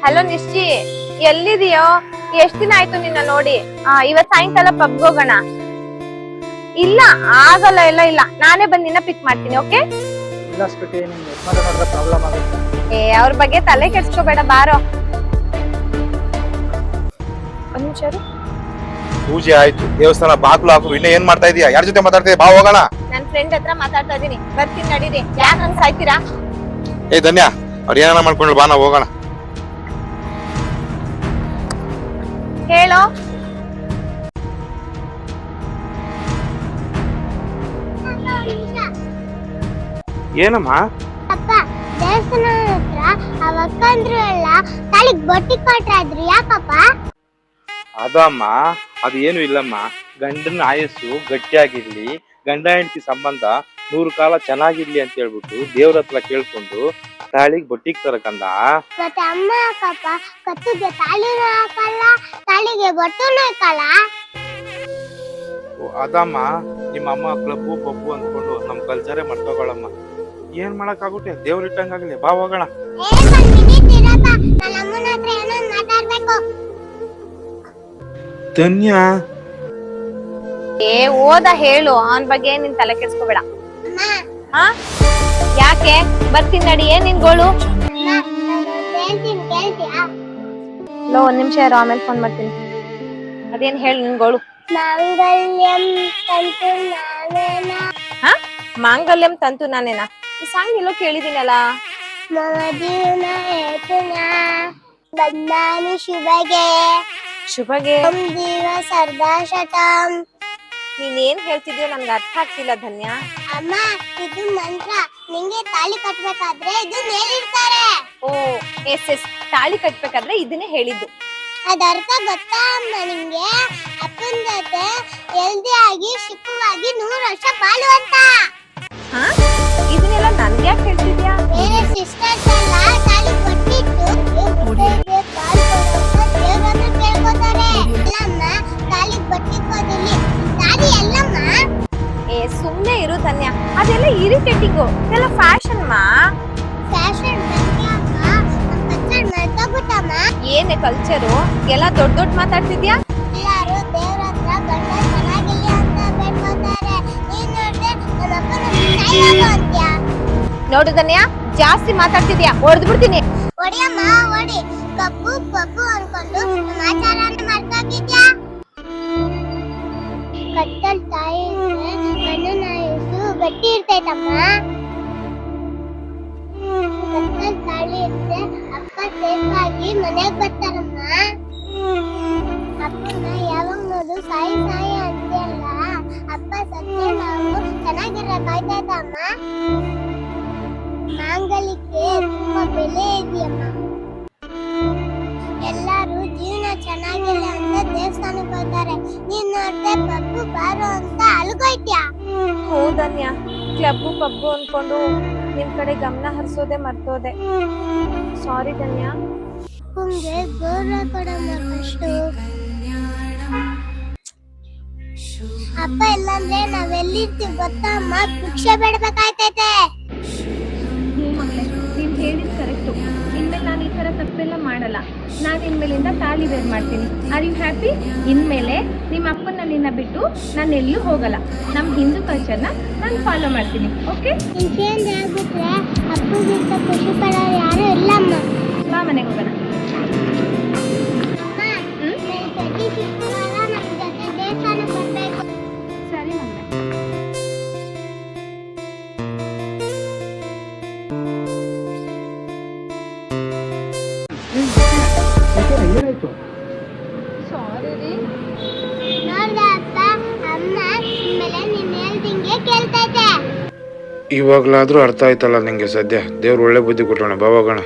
Hello ನಿಶ್ಚಿ, ಎಲ್ಲಿದೀಯೋ? ಎಷ್ಟ್ ದಿನ ಆಯ್ತು ನಿನ್ನ ನೋಡಿ. ಇವತ್ ಸಾಯಂಕಾಲ ಪಬ್ಗೆ ಹೋಗೋಣ. ಇಲ್ಲ ಆಗಲ್ಲ, ಇಲ್ಲ ನಾನೇ ಬಂದ್ ನಿನ್ನ ಪಿಕ್ ಮಾಡ್ತೀನಿ. ಓಕೆ? ಅವ್ರ ಬಗ್ಗೆ ತಲೆ ಕೆಡ್ಸ್ಕೋಬೇಡ, ಬಾರೋ. ಒಂದ್ ನಿಮಿಷ. ಪೂಜೆ ಆಯ್ತು, ದೇವಸ್ಥಾನ ಬಾಗ್ಲು ಹಾಕು, ಇನ್ನ ಏನ್ ಮಾಡ್ತಾ ಇದೀಯಾ? ಯಾರ ಜೊತೆ ಮಾತಾಡ್ತೀಯ? ಬಾ ಹೋಗೋಣ. ನನ್ ಫ್ರೆಂಡ್ ಹತ್ರ ಮಾತಾಡ್ತಾ ಇದೀನಿ, ಬರ್ತೀನಿ ನಡೀರಿ. ಯಾಕೆ ಹಂಗ್ ಸಾಯ್ತೀರಾ? ಏ ಧನ್ಯ, ಅವ್ರ ಏನಾರ ಮಾಡ್ಕೊಂಡ್ರು, ಬಾ ನಾವು ಹೋಗೋಣ. ಹೇಳೋ. ಏನಮ್ಮ? ಅಪ್ಪ, ದೇವಸ್ಥಾನ ಹತ್ರ ಅವಕ್ಕಂದ್ರು ಎಲ್ಲ ತಾಳಿಗ್ ಬೊಟ್ಟಿ ಕೊಟ್ರಾದ್ರು, ಯಾಕಪ್ಪ? ಅದಮ್ಮ, ಅದು ಏನು ಇಲ್ಲಮ್ಮ. ಗಂಡನ ಆಯಸ್ಸು ಗಟ್ಟಿಯಾಗಿರ್ಲಿ, ಗಂಡ ಹೆಂಡತಿ ಸಂಬಂಧ 100 ಕಾಲ ಚೆನ್ನಾಗಿರ್ಲಿ ಅಂತ ಹೇಳ್ಬಿಟ್ಟು ದೇವ್ರ ಹತ್ರ ಕೇಳ್ಕೊಂಡು ತಾಳಿಗೆ ಬೊಟ್ಟಿಗೆ ತರಕಂದ. ಮತ್ತೆ ಅಮ್ಮ ಅಕ್ಕಪ್ಪ ಕತ್ತಿಗೆ ತಾಳಿನೂ ಹಾಕಲ್ಲ, ತಾಳಿಗೆ ಬೊಟ್ಟುನೂ ಹಾಕಲ್ಲ. ಅದಮ್ಮ, ನಿಮ್ಮ ಅಮ್ಮ ಕ್ಲಬ್ಬು ಪಬ್ಬು ಅಂದ್ಕೊಂಡು ನಮ್ ಕಲ್ಚರೇ ಮರ್ತೋಗಳಮ್ಮ. ಏನ್ ಮಾಡಕ್ ಆಗುತ್ತೆ? ದೇವ್ರ ಇಟ್ಟಂಗಾಗ್ಲಿ, ಬಾ ಹೋಗೋಣ. ಧನ್ಯ, ಓದ ಹೇಳು, ಅವನ್ ಬಗ್ಗೆ ನಿನ್ ತಲೆ ಕೆಡ್ಸ್ಕೋಬೇಡ. ಯಾಕೆ? ಬರ್ತೀನಿ ನಡಿ. ಏನ್ ನಿನ್ ಗೋಳು? ಒಂದ್ ನಿಮಿಷ ಇರು, ಆಮೇಲೆ ಫೋನ್ ಮಾಡ್ತೀನಿ. ಅದೇನ್ ಹೇಳು ನಿನ್ ಗೋಳು? ಮಾಂಗಲ್ಯಂ ತಂತು ನಾನೇನಾ? ಈ ಸಾಂಗ್ ಎಲ್ಲೋ ಕೇಳಿದೀನಲ್ಲ. ಶುಭಗೆ ನೀನೇನ್ ಹೇಳ್ತಿದ್ಯೋ ನನ್ಗೆ ಅರ್ಥ ಆಗ್ತಿಲ್ಲ ಧನ್ಯ. ಅಮ್ಮ, ಇದು ಮಂತ್ರ. ನಿಂಗೆ ತಾಳಿ ಕಟ್ಬೇಕಾದ್ರೆ ಇದನ್ನ ಹೇಳಿರ್ತಾರೆ. ಓ ಎಸ್, ತಾಳಿ ಕಟ್ಬೇಕಾದ್ರೆ ಇದನ್ನೇ ಹೇಳಿದ್ದು. ಅದರ್ಥ ಗೊತ್ತಾ ಅಮ್ಮ ನಿಂಗೆ? ಅಪ್ಪನ ಜೊತೆ ಹೆಲ್ದಿ ಆಗಿ ಸುಖವಾಗಿ 100 ವರ್ಷ ಬಾಳು ಅಂತ. ಇದನ್ನೆಲ್ಲ ನನ್ಗೆ ಯಾಕೆ ಹೇಳ್ತಿದ್ಯಾ? ಬೇರೆ ಸಿಸ್ಟರ್ಸ್ ಎಲ್ಲ ತಾಳಿ ಕಟ್ಟಿಟ್ಟು ದೇವ್ರನ್ನ ಕೇಳ್ಕೊತಾರೆ. ಅಲ್ಲಮ್ಮ, ತಾಳಿ ಕಟ್ಟಿಕೋದಿಲ್ಲಿ, ತಾಳಿ ಎಲ್ಲಮ್ಮ. ಸುಮ್ನೆ ಇರು ಧನ್ಯ, ಅದೆಲ್ಲ ಇರಿಟೇಟಿಂಗು, ಇದೆಲ್ಲ ಫ್ಯಾಷನ್ ಮಾ. ಫ್ಯಾಷನ್ ಮರ್ತೋಗ್ಬಿಟ್ಟಮ್ಮ. ಏನೇ ಕಲ್ಚರು? ಎಲ್ಲ ದೊಡ್ಡ ಮಾತಾಡ್ತಿದ್ಯಾ? ಎಲ್ಲಾರು ದೇವ್ರ ಹತ್ರ ಗಂಡ ಚೆನ್ನಾಗಿಲ್ಲ ಅಂತ ಬೇಡ್ಕೊತಾರೆ. ನೀನ್ ನೋಡ್ದೆ ನಮ್ಮ ಅಪ್ಪನ ಅಂತ್ಯ. ನೋಡು ಧನ್ಯ, ಜಾಸ್ತಿ ಮಾತಾಡ್ತಿದ್ಯಾ, ಹೊಡೆದ್ ಬಿಡ್ತೀನಿ. ಹೊಡಿಯಮ್ಮ ಹೊಡಿ. ಕಬ್ಬು ಪಬ್ಬು ಅನ್ಕೊಂಡು ನಮ್ಮ ಆಚಾರನ ಮರ್ತೋಗಿದ್ಯಾ? ಕತ್ತಲ್ ತಾಯಿ ಗಂಡನ ಆಯುಸ್ಸು ಗಟ್ಟಿ ಇರ್ತೈತಮ್ಮ. ಕತ್ತಲ್ ತಾಳಿ ಇದ್ರೆ ಅಪ್ಪ ಸೇಫಾಗಿ ಮನೆಗ್ ಬರ್ತಾರಮ್ಮ. ಅಪ್ಪನ ಯಾವಾಗ ನೋಡು ಸಾಯಿ ಸಾಯಿ ಅಂತೆಲ್ಲ. ಅಪ್ಪ ಸತ್ಯ ನಾವು ಚೆನ್ನಾಗಿರಕಾಯ್ತೈತಮ್ಮ. ಮಾಂಗಲ್ಯಕ್ಕೆ ತುಂಬಾ ಬೆಲೆ ಇದೆಯಮ್ಮ. ಎಲ್ಲಾರು ಜೀವನ ಚೆನ್ನಾಗಿಲ್ಲ ಅಂತ ದೇವಸ್ಥಾನಕ್ಕೆ ಹೋಗ್ತಾರೆ. ನೀನ್ ನೋಡ್ದೆ ಪಬ್ಬು ಬಾರು ಅಂತ ಅಲ್ಗೋಯ್ತ್ಯಾ? ಹೌದನ್ಯ, ಕ್ಲಬ್ಬು ಪಬ್ಬು ಅನ್ಕೊಂಡು ನಿಮ್ ಕಡೆ ಗಮನ ಹರಿಸೋದೆ ಮರ್ತೋದೆ. ಸಾರಿ ಧನ್ಯ. ಅಪ್ಪಂಗೆ ಗೌರವ ಕೊಡಮ್ಮ ಫಸ್ಟು. ಅಪ್ಪ ಇಲ್ಲಾಂದ್ರೆ ನಾವೆಲ್ಲಿರ್ತೀವಿ ಗೊತ್ತಾ ಅಮ್ಮ? ಭಿಕ್ಷೆ ಬೇಡಬೇಕಾಯ್ತೈತೆ. ನೀನ್ ಹೇಳಿದ್ ಕರೆಕ್ಟು. ಇನ್ಮೇಲೆ ನಾನು ಈ ತರ ತಪ್ಪೆಲ್ಲ ಮಾಡಲ್ಲ. ನಾನು ಇನ್ಮೇಲಿಂದ ತಾಳಿ ಬೇರ್ ಮಾಡ್ತೀನಿ. Are you happy? ಇನ್ಮೇಲೆ ನಿಮ್ಮ ಅಪ್ಪನ ನಿನ್ನ ಬಿಟ್ಟು ನಾನು ಎಲ್ಲೂ ಹೋಗಲ್ಲ. ನಮ್ಮ ಹಿಂದೂ ಕಲ್ಚರ್ನ ನಾನು ಫಾಲೋ ಮಾಡ್ತೀನಿ. ಓಕೆ? ನೀನ್ ಚೇಂಜ್ ಆಗ್ಬಿಟ್ರೆ ಅಪ್ಪಗಿಂತ ಖುಷಿ ಪಡೋರು ಯಾರು ಇಲ್ಲಮ್ಮ. ಬಾ ಮನೆಗೆ ಹೋಗೋಣ. ದೇವಸ್ಥಾನಕ್ಕೆ ಬರ್ಬೇಕು. ಸರಿ ಮಮ್ಮಿ. ಸಾರಿ ರೀ. ನೋಡ್ದ ಅಪ್ಪ, ಅಮ್ಮ ಇನ್ಮೇಲೆ ನೀನ್ ಹೇಳ್ದಂಗೆ ಕೇಳ್ತೈತೆ. ಇವಾಗ್ಲಾದ್ರೂ ಅರ್ಥ ಆಯ್ತಲ್ಲ ನಿಂಗೆ? ಸದ್ಯ ದೇವ್ರು ಒಳ್ಳೆ ಬುದ್ಧಿ ಕೊಟ್ಟೋಣ, ಬಾ ಹೋಗೋಣ.